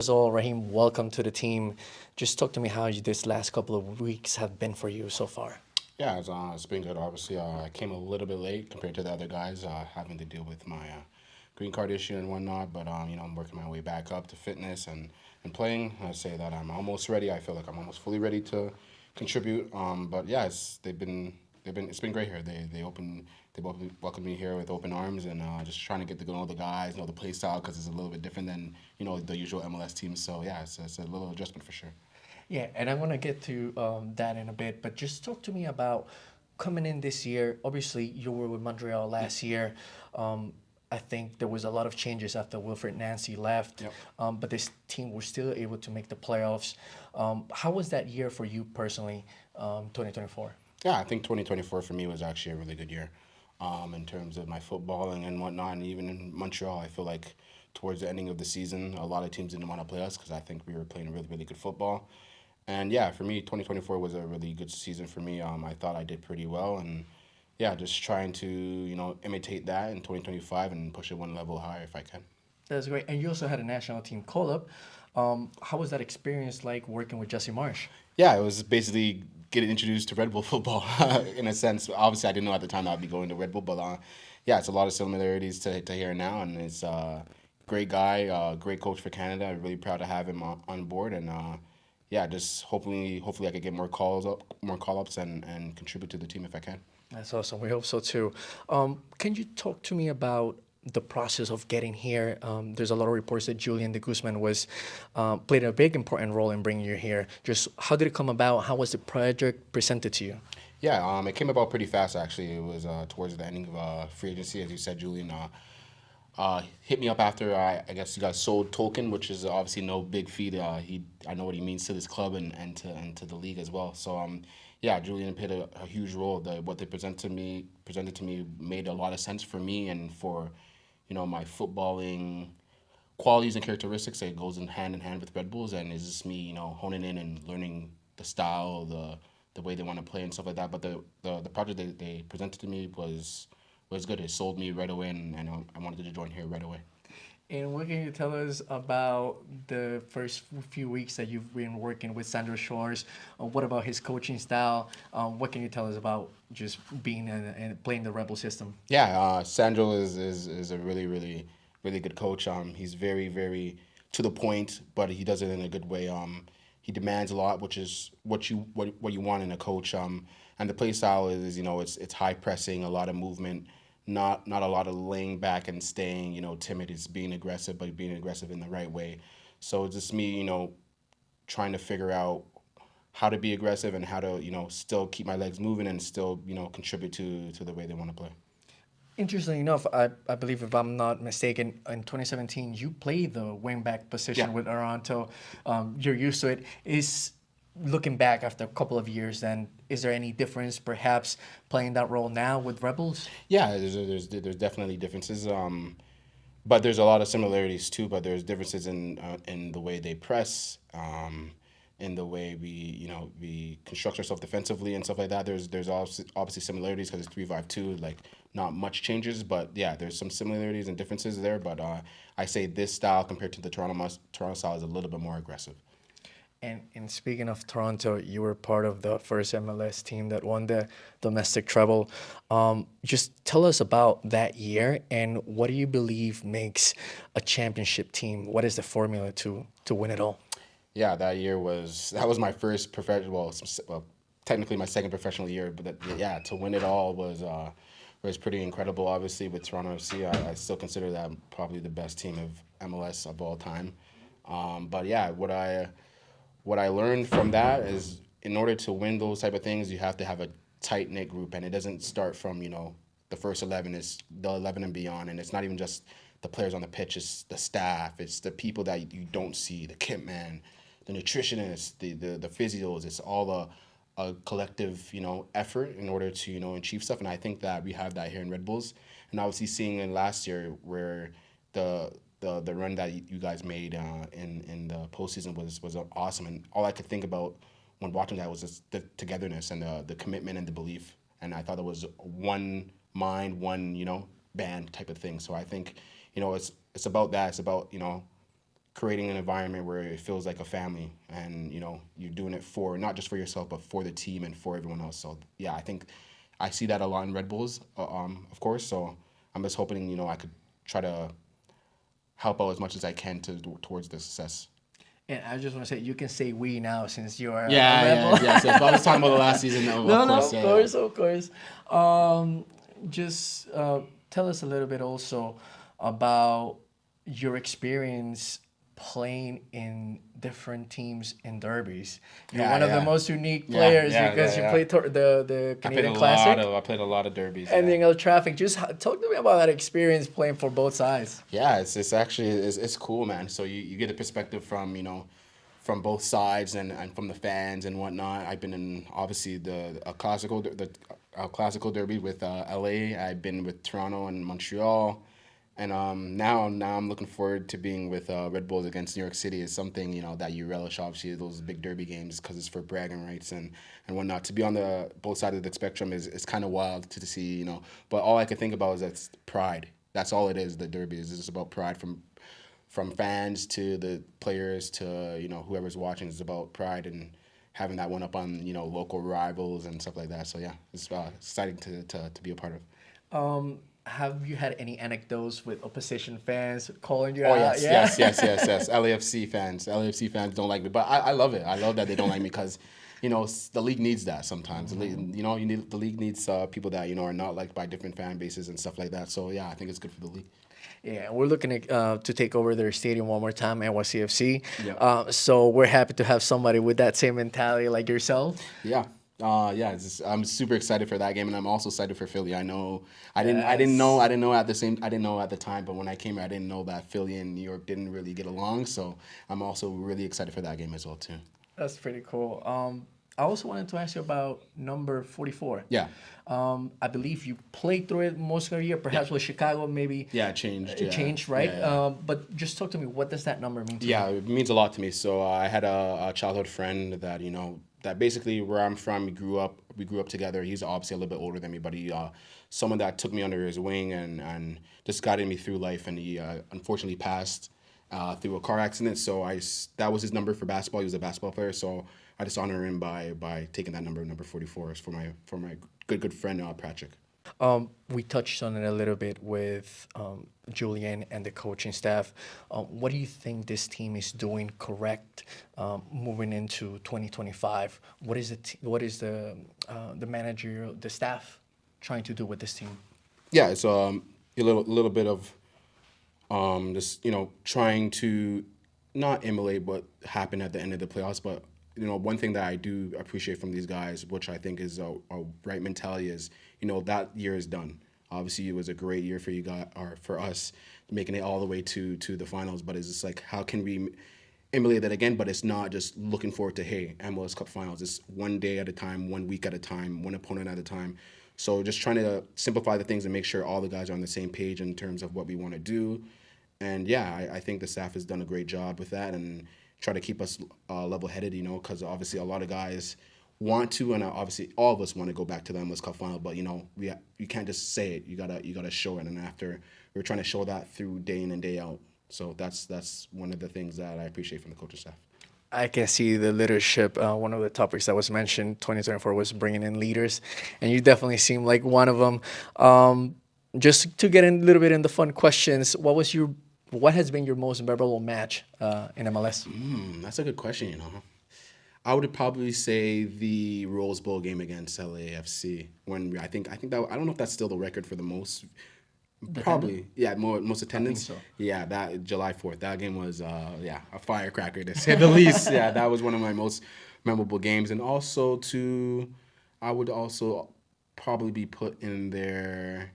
First of all, Raheem, welcome to the team. Just talk to me how this last couple of weeks have been for you so far. Yeah, it's been good. Obviously, I came a little bit late compared to the other guys, having to deal with my green card issue and whatnot. But I'm working my way back up to fitness and playing. I say that I'm almost ready. I feel like I'm almost fully ready to contribute. But yeah, it's been great here. They both welcomed me here with open arms and just trying to get to know the guys, know the play style because it's a little bit different than the usual MLS teams. So yeah, it's a little adjustment for sure. Yeah, and I want to get to that in a bit, but just talk to me about coming in this year. Obviously, you were with Montreal last year. Um, I think there was a lot of changes after Wilfred Nancy left, Yep. but this team was still able to make the playoffs. How was that year for you personally, 2024? Yeah, I think 2024 for me was actually a really good year, in terms of my footballing and whatnot. And even in Montreal, I feel like towards the ending of the season, a lot of teams didn't want to play us because I think we were playing really, really good football. And yeah, for me, 2024 was a really good season for me. I thought I did pretty well, and yeah, just trying to imitate that in 2025 and push it one level higher if I can. That's great. And you also had a national team call-up. How was that experience like working with Jesse Marsch? Yeah, it was basically getting introduced to Red Bull football in a sense. Obviously, I didn't know at the time I'd be going to Red Bull, but yeah, it's a lot of similarities to here now, and it's great guy, great coach for Canada. I'm really proud to have him on board, and yeah, just hopefully I could get more call ups, and contribute to the team if I can. That's awesome. We hope so too. Can you talk to me about the process of getting here? There's a lot of reports that Julian de Guzman was played a big important role in bringing you here. Just how did it come about? How was the project presented to you? Yeah, it came about pretty fast actually. It was towards the ending of free agency, as you said, Julian. Hit me up after I guess he got sold Tolkien, which is obviously no big feat. I know what he means to this club and to the league as well. So yeah, Julian played a huge role. What they presented to me made a lot of sense for me and for my footballing qualities and characteristics. It goes in hand with Red Bulls, and it's just me honing in and learning the style, the way they want to play and stuff like that. But the project they presented to me was good. It sold me right away, and I wanted to join here right away. And what can you tell us about the first few weeks that you've been working with Sandro Schwarz? What about his coaching style? What can you tell us about just being and playing the Rebel system? Yeah, Sandro is a really, really, really good coach. He's very, very to the point, but he does it in a good way. He demands a lot, which is what you want in a coach. And the play style is it's high pressing, a lot of movement, not a lot of laying back and staying timid. It's being aggressive, but being aggressive in the right way. So it's just me trying to figure out how to be aggressive and how to still keep my legs moving and still contribute to the way they want to play. Interestingly enough, I believe if I'm not mistaken, in 2017 you played the wingback position Yeah. with Toronto. You're used to it. Is looking back after a couple of years, then is there any difference perhaps playing that role now with Rebels? Yeah, there's definitely differences. But there's a lot of similarities too. But there's differences in the way they press, in the way we construct ourselves defensively and stuff like that. There's obviously similarities because it's 3-5-2. Like not much changes, but yeah, there's some similarities and differences there. But I say this style compared to the Toronto style is a little bit more aggressive. And speaking of Toronto, you were part of the first MLS team that won the domestic treble. Just tell us about that year and what do you believe makes a championship team? What is the formula to win it all? Yeah, that was my first professional. Well, technically my second professional year, but yeah, to win it all was pretty incredible. Obviously, with Toronto FC, I still consider that probably the best team of MLS of all time. But yeah, what I learned from that is in order to win those type of things, you have to have a tight knit group, and it doesn't start from the first 11. It's the 11 and beyond, and it's not even just the players on the pitch. It's the staff. It's the people that you don't see, the kit man, the nutritionists, the physios. It's all a collective effort in order to achieve stuff, and I think that we have that here in Red Bulls, and obviously seeing it last year where the run that you guys made in the postseason was awesome, and all I could think about when watching that was just the togetherness and the commitment and the belief, and I thought it was one mind, one band type of thing. So I think it's about that. It's about creating an environment where it feels like a family, and you're doing it for not just for yourself but for the team and for everyone else. So yeah, I think I see that a lot in Red Bulls, of course. So I'm just hoping I could try to help out as much as I can towards the success. And I just want to say, you can say we now since you are Yeah, a Red Bull. yeah. So if I was talking about the last season, No, of no, course. of course, of course. Just tell us a little bit also about your experience playing in different teams in derbies. You're Yeah, one of the yeah. most unique Yeah, players yeah, because yeah, you yeah. played the Canadian Classic I played a lot of derbies. and Yeah. then El Traffic. Just talk to me about that experience playing for both sides. Yeah, it's actually it's cool, man. So you get a perspective from from both sides and from the fans and whatnot. I've been in obviously the classical derby with LA. I've been with Toronto and Montreal, and now I'm looking forward to being with Red Bulls against New York City. Is something that you relish, obviously, those big derby games, because it's for bragging rights and whatnot. To be on the both sides of the spectrum is kind of wild to see. But all I can think about is that's pride. That's all it is. The derby is just about pride from fans to the players to whoever's watching. It's about pride and having that one up on local rivals and stuff like that. So yeah, it's exciting to be a part of. Have you had any anecdotes with opposition fans calling you Oh out? yes, Yeah. yes. LAFC fans don't like me, but I love it. I love that they don't like me because, the league needs that sometimes. The league needs people that are not liked by different fan bases and stuff like that. So yeah, I think it's good for the league. Yeah, we're looking to take over their stadium one more time, NYCFC. Yeah. So we're happy to have somebody with that same mentality like yourself. Yeah. I'm super excited for that game, and I'm also excited for Philly. I didn't know at the time, but when I came here, I didn't know that Philly and New York didn't really get along. So I'm also really excited for that game as well too. That's pretty cool. I also wanted to ask you about number 44. Yeah. I believe you played through it most of the year, perhaps with Chicago, maybe. Yeah, it changed. It changed, right? Yeah. But just talk to me. What does that number mean to you? Yeah, it means a lot to me. So I had a childhood friend that that basically where I'm from, we grew up together. He's obviously a little bit older than me, but he someone that took me under his wing and just guided me through life. And he unfortunately passed through a car accident. So that was his number for basketball. He was a basketball player. So I just honor him by taking that number 44 for my good friend Patrick. We touched on it a little bit with Julian and the coaching staff. What do you think this team is doing correct moving into 2025? What is the manager, the staff trying to do with this team? Yeah, it's a little bit of just trying to not emulate what happened at the end of the playoffs, but one thing that I do appreciate from these guys, which I think is a right mentality, is that year is done. Obviously, it was a great year for you guys, or for us, making it all the way to the finals. But it's just like, how can we emulate that again? But it's not just looking forward to MLS Cup finals. It's one day at a time, 1 week at a time, one opponent at a time. So just trying to simplify the things and make sure all the guys are on the same page in terms of what we want to do. And yeah, I think the staff has done a great job with that and try to keep us level-headed, because obviously a lot of guys want to, and obviously all of us want to go back to the MLS Cup final, but you can't just say it. You gotta show it, and after we're trying to show that through day in and day out. So that's one of the things that I appreciate from the coaching staff. I can see the leadership. One of the topics that was mentioned, 2024, was bringing in leaders, and you definitely seem like one of them. Just to get in a little bit in the fun questions, what has been your most memorable match in MLS? That's a good question. I would probably say the Rose Bowl game against LAFC. When I think that, I don't know if that's still the record for the most. Probably, yeah, most attendance. so. Yeah, that July 4th. That game was a firecracker to say the least. Yeah, that was one of my most memorable games, and also I would also probably be put in their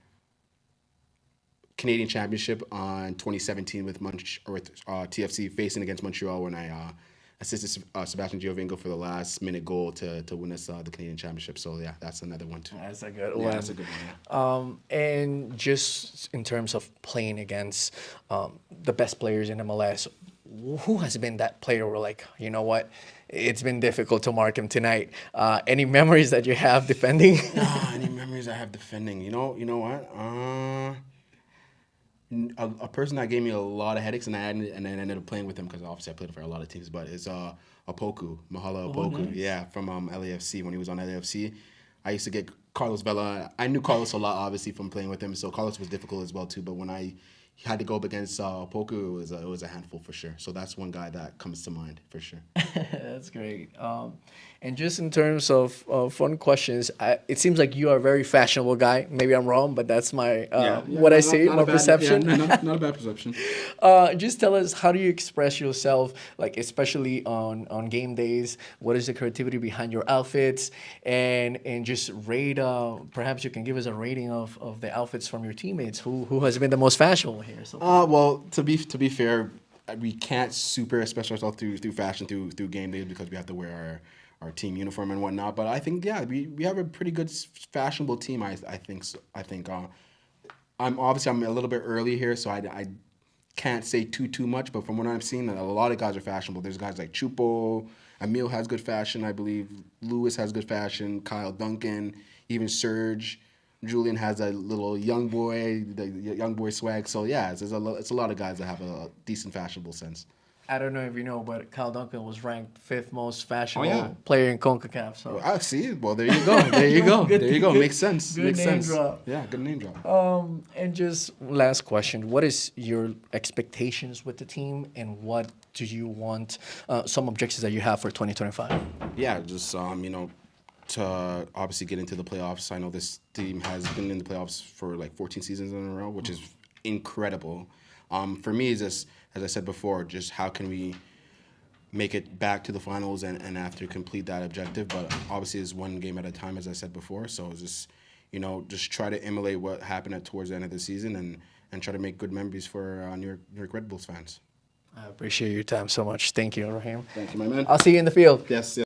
Canadian Championship on 2017 with TFC facing against Montreal when I assisted Sebastian Giovinco for the last minute goal to win us the Canadian Championship. So yeah, that's another one too. That's a good Yeah, one. that's a good one. Yeah. And just in terms of playing against the best players in MLS, who has been that player where like, you know what, it's been difficult to mark him tonight? Any memories that you have defending? Any memories I have defending? You know what? a person that gave me a lot of headaches, and then I ended up playing with him because obviously I played for a lot of teams. But it's Opoku, Mahala Oh, Opoku, nice. yeah, from LAFC when he was on LAFC. I used to get Carlos Vela. I knew Carlos a lot, obviously, from playing with him. So Carlos was difficult as well too. But when I had to go up against Opoku, it was a handful for sure. So that's one guy that comes to mind for sure. That's great. And just in terms of fun questions, it seems like you are a very fashionable guy. Maybe I'm wrong, but that's my what I see, my perception. Not a bad perception. Just tell us, how do you express yourself, like especially on game days? What is the creativity behind your outfits? And just rate. Perhaps you can give us a rating of the outfits from your teammates. Who has been the most fashionable here? So Well, to be fair, we can't super express ourselves through fashion through game days because we have to wear our team uniform and whatnot. But I think we have a pretty good fashionable team. I think so. I think I'm a little bit early here, so I can't say too much. But from what I've seen, a lot of guys are fashionable. There's guys like Chupo, Emil has good fashion, I believe. Lewis has good fashion. Kyle Duncan, even Serge. Julian has a little the young boy swag. So yeah, it's a lot of guys that have a decent fashionable sense. I don't know if you know, but Kyle Duncan was ranked fifth most fashionable yeah. player in CONCACAF. So I see. Well, there you go. There you go. Good- There you go. good- Makes sense. good Makes name sense. drop. Yeah, good name drop. And just last question: what is your expectations with the team, and what do you want? Some objectives that you have for 2025. Yeah, just to obviously get into the playoffs. I know this team has been in the playoffs for like 14 seasons in a row, which is incredible. For me, is just, as I said before, just how can we make it back to the finals and after complete that objective. But obviously, it's one game at a time, as I said before. So it's just just try to emulate what happened towards the end of the season and try to make good memories for New York Red Bulls fans. I appreciate your time so much. Thank you, Raheem. Thank you, my man. I'll see you in the field. Yes.